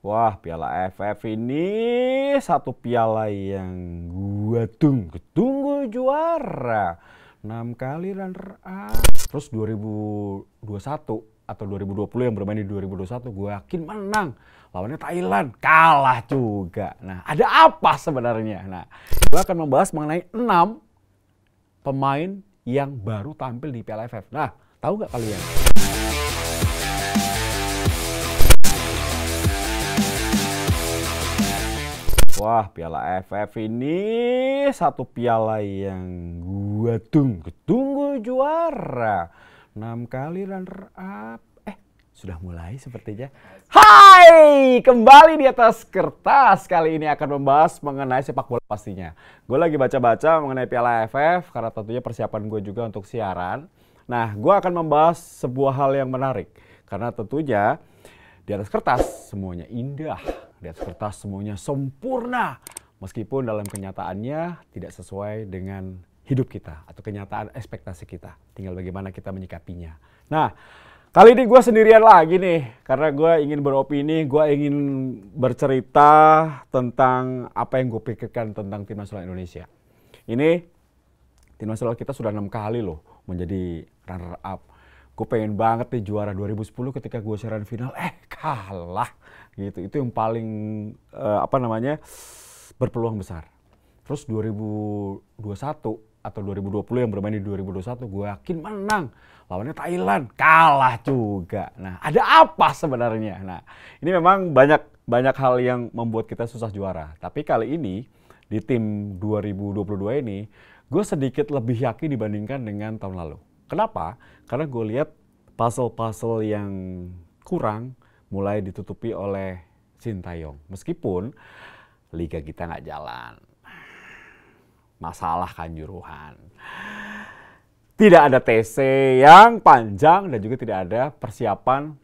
Wah, Piala AFF ini satu piala yang gua tunggu juara. 6 kali runner up. Terus 2021 atau 2020 yang bermain di 2021 gue yakin menang. Lawannya Thailand, kalah juga. Nah, ada apa sebenarnya? Nah, gue akan membahas mengenai 6 pemain yang baru tampil di Piala AFF. Nah, tahu nggak kalian? Wah, Piala AFF ini satu piala yang gua tunggu juara. 6 kali runner up. Sudah mulai sepertinya. Hai, kembali di atas kertas. Kali ini akan membahas mengenai sepak bola pastinya. Gue lagi baca-baca mengenai Piala AFF karena tentunya persiapan gue juga untuk siaran. Nah, gue akan membahas sebuah hal yang menarik. Karena tentunya di atas kertas semuanya indah. Di atas kertas semuanya sempurna. Meskipun dalam kenyataannya tidak sesuai dengan hidup kita atau kenyataan ekspektasi kita. Tinggal bagaimana kita menyikapinya. Nah, kali ini gue sendirian lagi nih, karena gue ingin beropini, gue ingin bercerita tentang apa yang gue pikirkan tentang tim nasional Indonesia. Ini tim nasional kita sudah 6 kali loh menjadi runner up. Gue pengen banget nih juara 2010 ketika gue siaran final, kalah gitu. Itu yang paling berpeluang besar. Terus 2021 atau 2020 yang bermain di 2021 gue yakin menang. Lawannya Thailand, kalah juga. Nah, ada apa sebenarnya? Nah, ini memang banyak hal yang membuat kita susah juara. Tapi kali ini di tim 2022 ini gue sedikit lebih yakin dibandingkan dengan tahun lalu. Kenapa? Karena gue lihat puzzle-puzzle yang kurang mulai ditutupi oleh Sintayong. Meskipun liga kita nggak jalan. Masalah Kanjuruhan. Tidak ada TC yang panjang dan juga tidak ada persiapan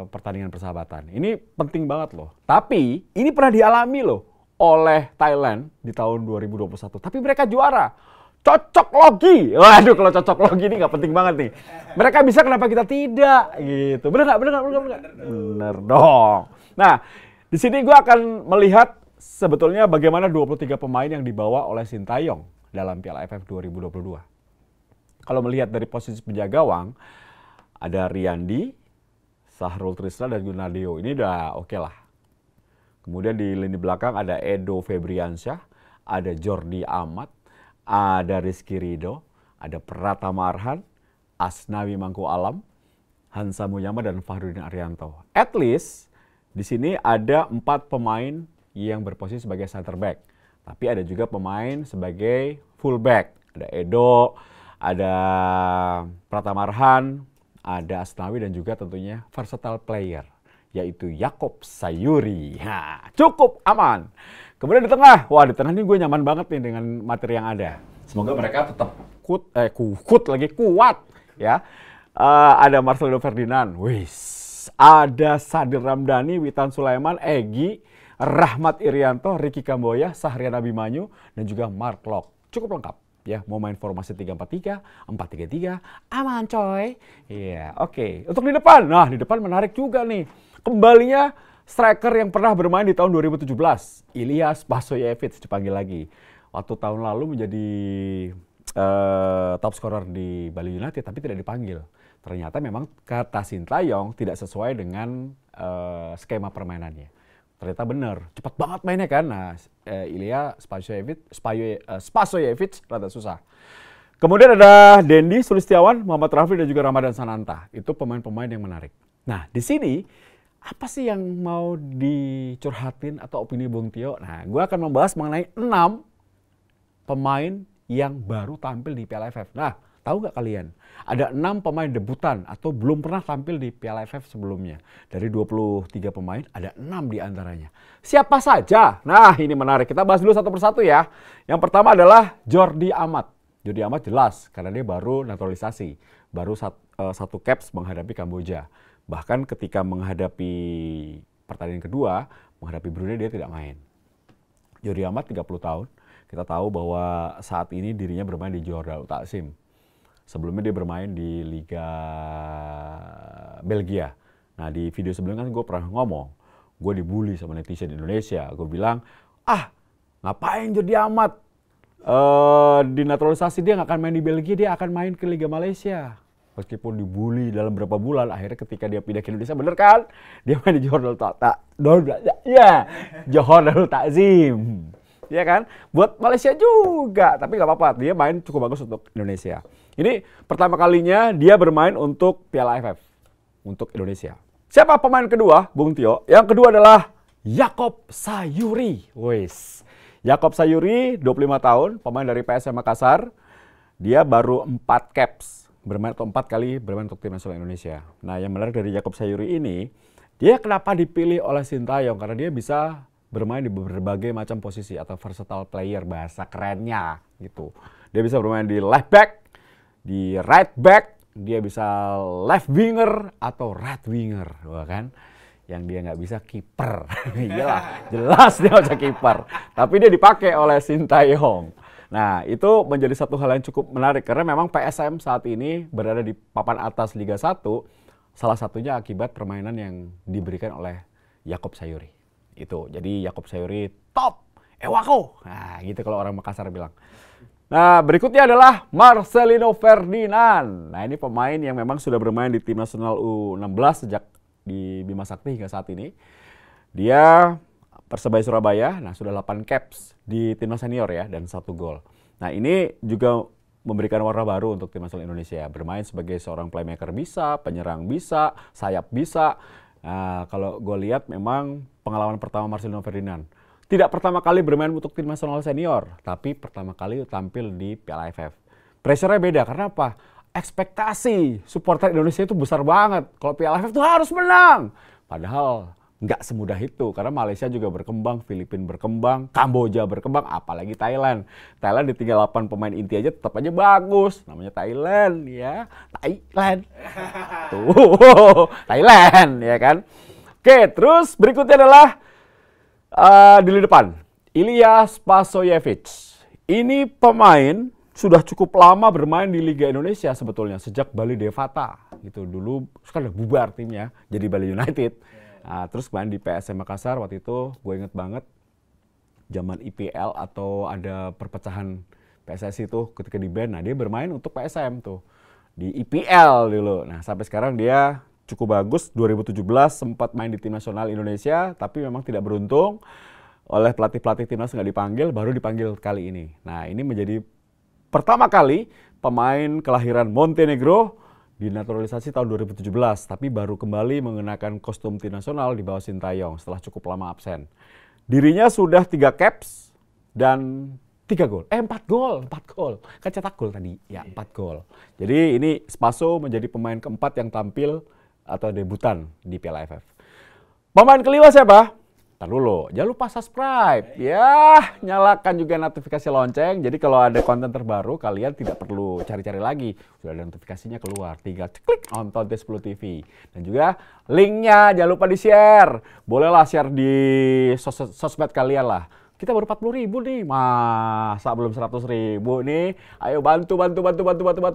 pertandingan persahabatan. Ini penting banget loh. Tapi ini pernah dialami loh oleh Thailand di tahun 2021. Tapi mereka juara. Cocok logi. Waduh, kalau cocok logi ini nggak penting banget nih. Mereka bisa, kenapa kita tidak? Gitu. Bener nggak? Bener dong. Nah, di sini gue akan melihat sebetulnya bagaimana 23 pemain yang dibawa oleh Sintayong dalam Piala AFF 2022. Kalau melihat dari posisi penjaga gawang, ada Riyandi, Sahrul Trisna, dan Gunadeo. Ini udah oke lah. Kemudian di lini belakang ada Edo Febriansyah, ada Jordi Amat, ada Rizky Ridho, ada Pratama Arhan, Asnawi Mangku Alam, Hansa Muyama, dan Fahrudin Arianto. At least di sini ada 4 pemain yang berposisi sebagai center back. Tapi ada juga pemain sebagai full back. Ada Edo, ada Pratama Arhan, ada Asnawi, dan juga tentunya versatile player, yaitu Yaakob Sayuri. Nah, cukup aman. Kemudian di tengah, wah di tengah ini gue nyaman banget nih dengan materi yang ada. Semoga mereka tetap kuat ya. Ada Marcelino Ferdinand, ada Sadir Ramdhani, Witan Sulaiman, Egy, Rahmat Irianto, Ricky Kamboya, Sahrian Abimanyu, dan juga Mark Locke. Cukup lengkap ya, mau main formasi 3-4-3, 4-3-3, aman coy. Iya, oke. Untuk di depan, nah di depan menarik juga nih. Kembalinya striker yang pernah bermain di tahun 2017, Ilyas Pasoyevic dipanggil lagi. Waktu tahun lalu menjadi top scorer di Bali United, tapi tidak dipanggil. Ternyata memang kata Sintayong tidak sesuai dengan skema permainannya. Ternyata benar, cepat banget mainnya kan. Nah, Ilyas Pasoyevic rada susah. Kemudian ada Dendi Sulistiawan, Muhammad Rafi, dan juga Ramadan Sananta. Itu pemain-pemain yang menarik. Nah, di sini apa sih yang mau dicurhatin atau opini Bung Tio? Nah, gue akan membahas mengenai 6 pemain yang baru tampil di Piala AFF. Nah, tahu nggak kalian? Ada 6 pemain debutan atau belum pernah tampil di Piala AFF sebelumnya. Dari 23 pemain, ada 6 di antaranya. Siapa saja? Nah, ini menarik. Kita bahas dulu satu persatu ya. Yang pertama adalah Jordi Amat. Jordi Amat jelas, karena dia baru naturalisasi. Baru satu caps menghadapi Kamboja. Bahkan ketika menghadapi pertandingan kedua, menghadapi Brunei, dia tidak main. Jordi Amat 30 tahun. Kita tahu bahwa saat ini dirinya bermain di Johor Darul Taksim. Sebelumnya dia bermain di Liga Belgia. Nah di video sebelumnya kan gue pernah ngomong, gue dibully sama netizen Indonesia. Gue bilang, ngapain Jordi Amat? Dinaturalisasi dia nggak akan main di Belgia, dia akan main ke Liga Malaysia. Meskipun dibully dalam beberapa bulan, akhirnya ketika dia pindah ke Indonesia, bener kan? Dia main di Johor Darul Takzim. Ya kan? Buat Malaysia juga, tapi nggak apa-apa. Dia main cukup bagus untuk Indonesia. Ini pertama kalinya dia bermain untuk Piala AFF untuk Indonesia. Siapa pemain kedua, Bung Tio? Yang kedua adalah Yaakob Sayuri. Wes. Yaakob Sayuri, 25 tahun, pemain dari PSM Makassar. Dia baru 4 caps. Bermain atau 4 kali bermain untuk tim nasional Indonesia. Nah, yang menarik dari Yaakob Sayuri ini, dia kenapa dipilih oleh Sintayong? Karena dia bisa bermain di berbagai macam posisi atau versatile player, bahasa kerennya gitu. Dia bisa bermain di left back, di right back, dia bisa left winger atau right winger, wah kan? Yang dia nggak bisa kiper. Iyalah, jelas dia nggak bisa kiper. Tapi dia dipakai oleh Sintayong. Nah, itu menjadi satu hal yang cukup menarik karena memang PSM saat ini berada di papan atas Liga 1, salah satunya akibat permainan yang diberikan oleh Yaakob Sayuri. Itu. Jadi Yaakob Sayuri top, ewako. Nah, gitu kalau orang Makassar bilang. Nah, berikutnya adalah Marcelino Ferdinand. Nah, ini pemain yang memang sudah bermain di tim nasional U16 sejak di Bima Sakti hingga saat ini. Dia Persebaya Surabaya, nah sudah 8 caps di timnas senior ya dan 1 gol. Nah ini juga memberikan warna baru untuk tim nasional Indonesia. Bermain sebagai seorang playmaker bisa, penyerang bisa, sayap bisa. Nah, kalau gue lihat memang pengalaman pertama Marcelino Ferdinand. Tidak pertama kali bermain untuk tim nasional senior, tapi pertama kali tampil di Piala AFF. Pressure-nya beda, karena apa? Ekspektasi supporter Indonesia itu besar banget. Kalau Piala AFF itu harus menang. Padahal nggak semudah itu, karena Malaysia juga berkembang, Filipina berkembang, Kamboja berkembang, apalagi Thailand. Thailand ditinggal 8 pemain inti aja tetap aja bagus. Namanya Thailand ya, Thailand. Tuh, Thailand ya kan. Oke, terus berikutnya adalah di lini depan, Ilyas Pasojevic. Ini pemain sudah cukup lama bermain di Liga Indonesia sebetulnya, sejak Bali Devata. Gitu. Dulu sekarang udah bubar timnya, jadi Bali United. Nah, terus main di PSM Makassar waktu itu, gue inget banget zaman IPL atau ada perpecahan PSSI itu ketika di band. Nah, dia bermain untuk PSM tuh di IPL dulu. Nah, sampai sekarang dia cukup bagus. 2017 sempat main di tim nasional Indonesia, tapi memang tidak beruntung. Oleh pelatih-pelatih timnas nggak dipanggil, baru dipanggil kali ini. Nah, ini menjadi pertama kali pemain kelahiran Montenegro dinaturalisasi tahun 2017, tapi baru kembali mengenakan kostum tim nasional di bawah Sintayong setelah cukup lama absen. Dirinya sudah 3 caps dan 3 gol. 4 gol. Kan cetak gol tadi. Ya, 4 gol. Jadi ini Spaso menjadi pemain keempat yang tampil atau debutan di Piala AFF. Pemain kelima siapa? Ntar dulu, jangan lupa subscribe. Ya, nyalakan juga notifikasi lonceng. Jadi kalau ada konten terbaru, kalian tidak perlu cari-cari lagi. Sudah ada notifikasinya keluar. Tinggal klik nonton T10 TV. Dan juga linknya jangan lupa di-share. Bolehlah share di sosmed kalian lah. Kita baru 40.000 nih. Masa belum 100.000 nih? Ayo bantu.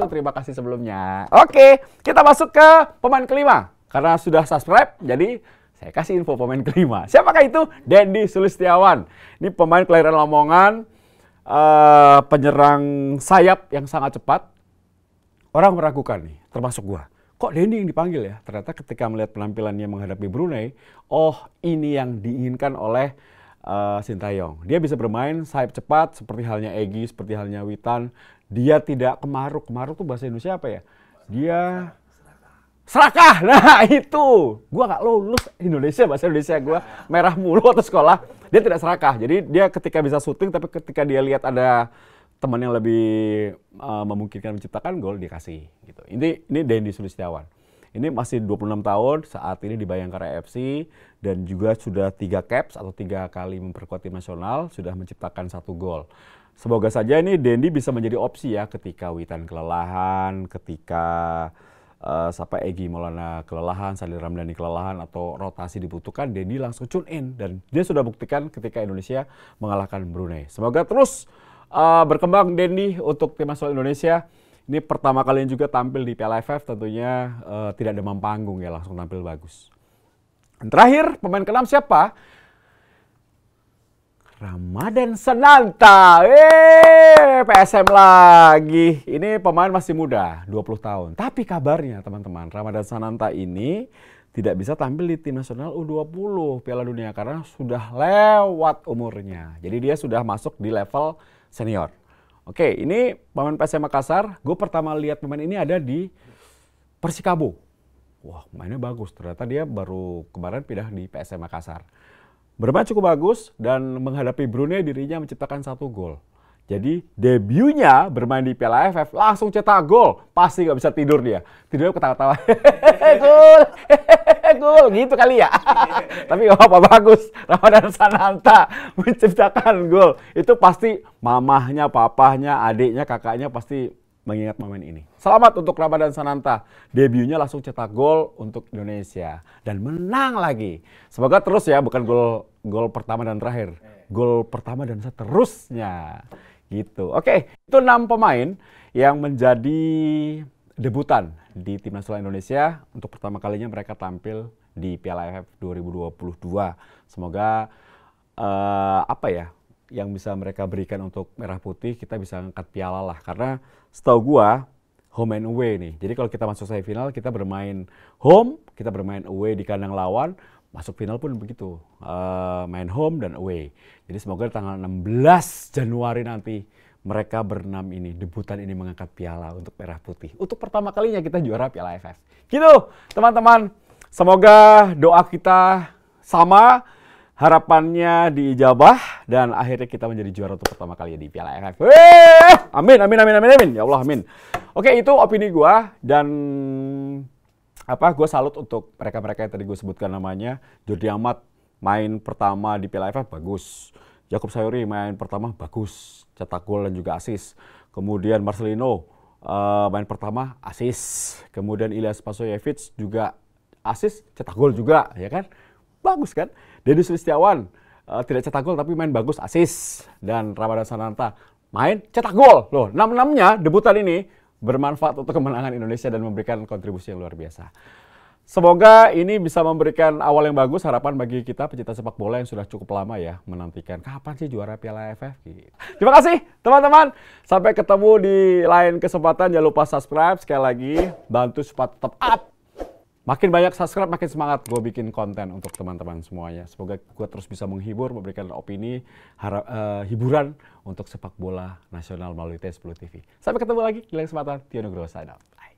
Terima kasih sebelumnya. Oke, kita masuk ke pemain kelima. Karena sudah subscribe, jadi saya kasih info pemain kelima. Siapakah itu? Dendi Sulistiawan. Ini pemain kelahiran Lamongan, penyerang sayap yang sangat cepat. Orang meragukan nih, termasuk gua. Kok Dendi yang dipanggil ya? Ternyata ketika melihat penampilannya menghadapi Brunei, oh ini yang diinginkan oleh Sintayong. Dia bisa bermain sayap cepat seperti halnya Egy, seperti halnya Witan. Dia tidak kemaruk. Kemaruk tuh bahasa Indonesia apa ya? Dia serakah. Nah itu, gua nggak lulus Indonesia, bahasa Indonesia gua merah mulu waktu sekolah. Dia tidak serakah. Jadi dia ketika bisa syuting, tapi ketika dia lihat ada teman yang lebih memungkinkan menciptakan gol, dia kasih. Gitu. Ini Dendi Sulistiawan. Ini masih 26 tahun, saat ini di Bayangkara FC dan juga sudah 3 caps atau 3 kali memperkuat tim nasional, sudah menciptakan 1 gol. Semoga saja ini Dendi bisa menjadi opsi ya ketika Witan kelelahan, ketika Egy Maulana kelelahan, Sadil Ramdhani kelelahan atau rotasi dibutuhkan, Dendi langsung tune in dan dia sudah buktikan ketika Indonesia mengalahkan Brunei. Semoga terus berkembang Dendi untuk tim nasional Indonesia. Ini pertama kalinya juga tampil di Piala AFF, tentunya tidak demam panggung ya, langsung tampil bagus. Terakhir, pemain ke-6 siapa? Ramadan Sananta. PSM lagi. Ini pemain masih muda, 20 tahun. Tapi kabarnya teman-teman, Ramadan Sananta ini tidak bisa tampil di tim nasional U20 Piala Dunia karena sudah lewat umurnya. Jadi dia sudah masuk di level senior. Oke, ini pemain PSM Makassar. Gue pertama lihat pemain ini ada di Persikabo. Wah, mainnya bagus. Ternyata dia baru kemarin pindah di PSM Makassar. Bermain cukup bagus dan menghadapi Brunei dirinya menciptakan 1 gol. Jadi debutnya bermain di Piala AFF langsung cetak gol. Pasti nggak bisa tidur dia. Tidurnya ketawa-tawa. Gol, gol gitu kali ya. Tapi nggak apa-apa, bagus. Ramadan Sananta menciptakan gol. Itu pasti mamahnya, papahnya, adiknya, kakaknya pasti mengingat momen ini. Selamat untuk Ramadan Sananta. Debutnya langsung cetak gol untuk Indonesia. Dan menang lagi. Semoga terus ya, bukan gol pertama dan terakhir. Gol pertama dan seterusnya. Gitu. Oke, itu 6 pemain yang menjadi debutan di Timnas Nasional Indonesia. Untuk pertama kalinya mereka tampil di Piala AFF 2022. Semoga yang bisa mereka berikan untuk Merah Putih, kita bisa angkat piala lah. Karena setahu gua home and away nih. Jadi kalau kita masuk semifinal, kita bermain home, kita bermain away di kandang lawan. Masuk final pun begitu, main home dan away. Jadi semoga tanggal 16 Januari nanti mereka berenam ini, debutan ini mengangkat piala untuk Merah Putih. Untuk pertama kalinya kita juara Piala AFF. Gitu teman-teman, semoga doa kita sama, harapannya diijabah, dan akhirnya kita menjadi juara untuk pertama kali di Piala AFF. Amin, amin, amin, amin, amin. Ya Allah, amin. Oke, itu opini gua, dan gue salut untuk mereka-mereka yang tadi gue sebutkan namanya. Jordi Amat main pertama di Piala AFF bagus. Jakub Sayuri main pertama bagus, cetak gol dan juga asis. Kemudian Marcelino main pertama asis. Kemudian Ilyas Pasojevic juga asis, cetak gol juga, ya kan? Bagus kan? Deddy Sulistiawan tidak cetak gol tapi main bagus, asis. Dan Ramadan Sananta main cetak gol. Loh, 6-6-nya debutan ini bermanfaat untuk kemenangan Indonesia dan memberikan kontribusi yang luar biasa. Semoga ini bisa memberikan awal yang bagus, harapan bagi kita pecinta sepak bola yang sudah cukup lama ya menantikan kapan sih juara Piala AFF. Terima kasih teman-teman. Sampai ketemu di lain kesempatan. Jangan lupa subscribe, sekali lagi bantu supaya tetap up. Makin banyak subscribe, makin semangat gue bikin konten untuk teman-teman semuanya. Semoga gue terus bisa menghibur, memberikan opini, hiburan untuk sepak bola nasional melalui T10 TV. Sampai ketemu lagi di lain kesempatan. Tio Nugroho, sign out. Bye.